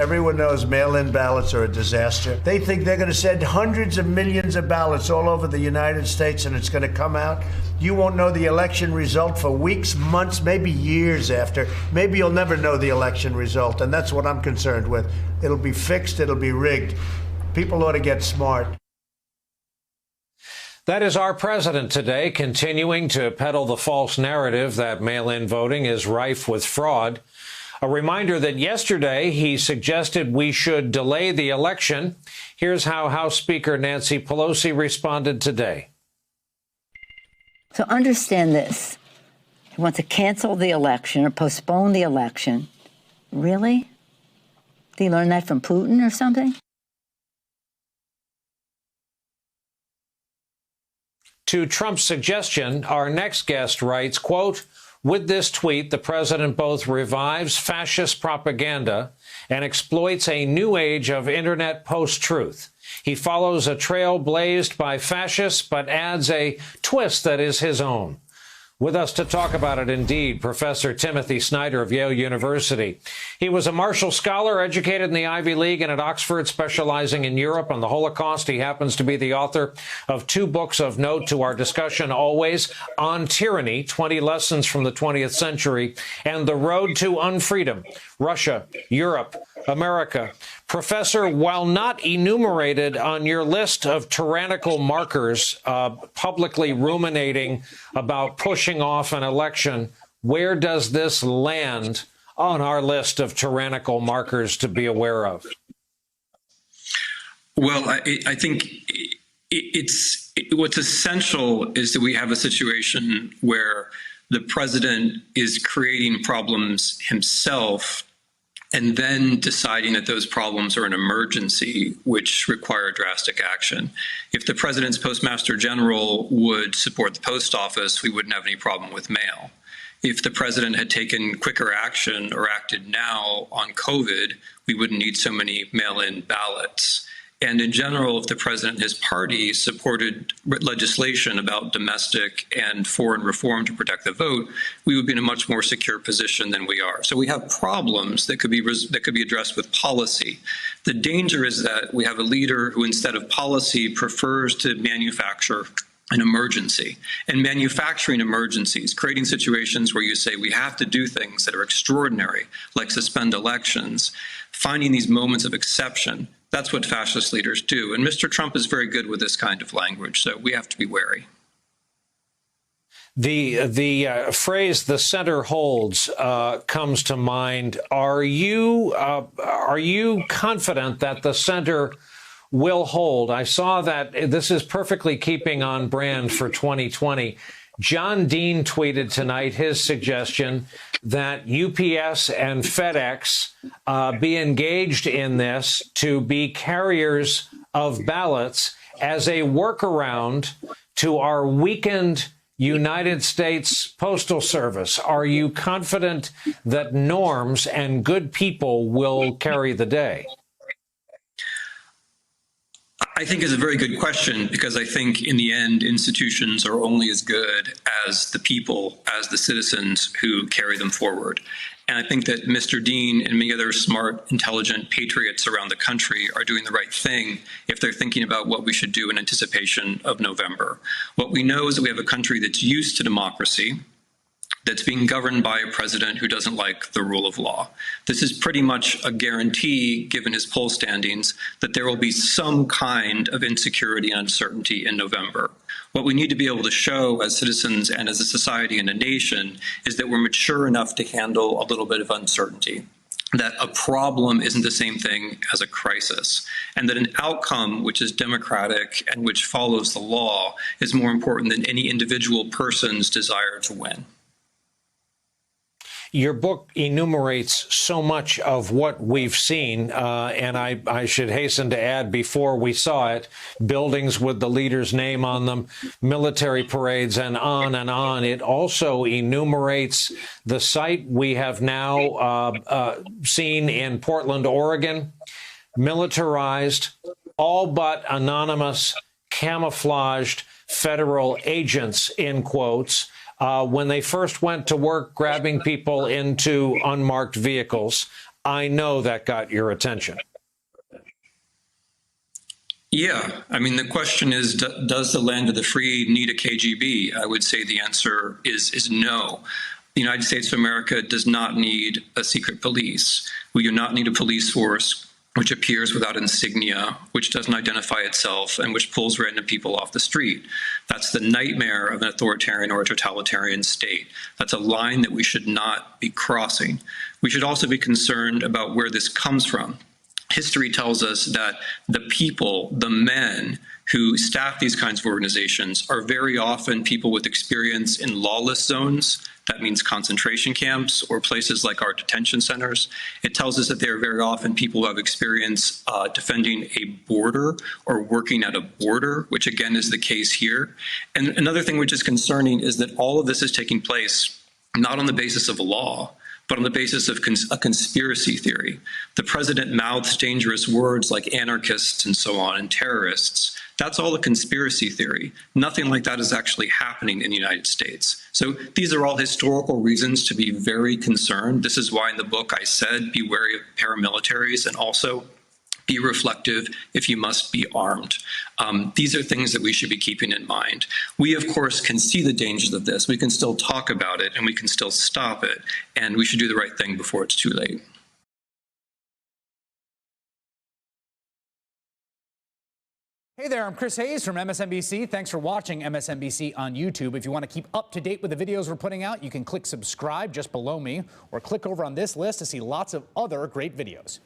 Everyone knows mail-in ballots are a disaster. They think they're going to send hundreds of millions of ballots all over the United States and it's going to come out. You won't know the election result for weeks, months, maybe years after. Maybe you'll never know the election result, and that's what I'm concerned with. It'll be fixed. It'll be rigged. People ought to get smart. That is our president today, continuing to peddle the false narrative that mail-in voting is rife with fraud. A reminder that yesterday he suggested we should delay the election. Here's how House Speaker Nancy Pelosi responded today. So understand this. He wants to cancel the election or postpone the election. Really? Did he learn that from Putin or something? To Trump's suggestion, our next guest writes, quote, with this tweet, the president both revives fascist propaganda and exploits a new age of internet post-truth. He follows a trail blazed by fascists, but adds a twist that is his own. With us to talk about it, indeed, Professor Timothy Snyder of Yale University. He was a Marshall Scholar, educated in the Ivy League and at Oxford, specializing in Europe and the Holocaust. He happens to be the author of 2 books of note to our discussion always, On Tyranny, 20 Lessons from the 20th Century, and The Road to Unfreedom, Russia, Europe, America. Professor, while not enumerated on your list of tyrannical markers, publicly ruminating about pushing off an election, where does this land on our list of tyrannical markers to be aware of? Well, I think what's essential is that we have a situation where the president is creating problems himself and then deciding that those problems are an emergency, which require drastic action. If the president's postmaster general would support the post office, we wouldn't have any problem with mail. If the president had taken quicker action or acted now on COVID, we wouldn't need so many mail-in ballots. And in general, if the president and his party supported legislation about domestic and foreign reform to protect the vote, we would be in a much more secure position than we are. So we have problems that could be addressed with policy. The danger is that we have a leader who, instead of policy, prefers to manufacture an emergency. And manufacturing emergencies, creating situations where you say we have to do things that are extraordinary, like suspend elections, finding these moments of exception. That's what fascist leaders do. And Mr. Trump is very good with this kind of language, so we have to be wary. The phrase "the center holds" comes to mind. Are you confident that the center will hold? I saw that this is perfectly keeping on brand for 2020. John Dean tweeted tonight his suggestion that UPS and FedEx be engaged in this to be carriers of ballots as a workaround to our weakened United States Postal Service. Are you confident that norms and good people will carry the day? I think is a very good question, because I think in the end, institutions are only as good as the people, as the citizens who carry them forward. And I think that Mr. Dean and many other smart, intelligent patriots around the country are doing the right thing if they're thinking about what we should do in anticipation of November. What we know is that we have a country that's used to democracy, that's being governed by a president who doesn't like the rule of law. This is pretty much a guarantee, given his poll standings, that there will be some kind of insecurity and uncertainty in November. What we need to be able to show as citizens and as a society and a nation is that we're mature enough to handle a little bit of uncertainty, that a problem isn't the same thing as a crisis, and that an outcome which is democratic and which follows the law is more important than any individual person's desire to win. Your book enumerates so much of what we've seen, and I should hasten to add, before we saw it, buildings with the leader's name on them, military parades, and on and on. It also enumerates the site we have now seen in Portland, Oregon, militarized, all but anonymous, camouflaged federal agents, in quotes, when they first went to work grabbing people into unmarked vehicles. I know that got your attention. Yeah, I mean, the question is, does the land of the free need a KGB? I would say the answer is no. The United States of America does not need a secret police. We do not need a police force which appears without insignia, which doesn't identify itself, and which pulls random people off the street. That's the nightmare of an authoritarian or a totalitarian state. That's a line that we should not be crossing. We should also be concerned about where this comes from. History tells us that the people, the men who staff these kinds of organizations are very often people with experience in lawless zones. That means concentration camps or places like our detention centers. It tells us that they are very often people who have experience defending a border or working at a border, which again is the case here. And another thing which is concerning is that all of this is taking place not on the basis of law, but on the basis of a conspiracy theory. The president mouths dangerous words like anarchists and so on, and terrorists. That's all a conspiracy theory. Nothing like that is actually happening in the United States. So these are all historical reasons to be very concerned. This is why in the book I said, be wary of paramilitaries, and also be reflective if you must be armed. These are things that we should be keeping in mind. We, of course, can see the dangers of this. We can still talk about it, and we can still stop it. And we should do the right thing before it's too late. Hey there, I'm Chris Hayes from MSNBC. Thanks for watching MSNBC on YouTube. If you want to keep up to date with the videos we're putting out, you can click subscribe just below me, or click over on this list to see lots of other great videos.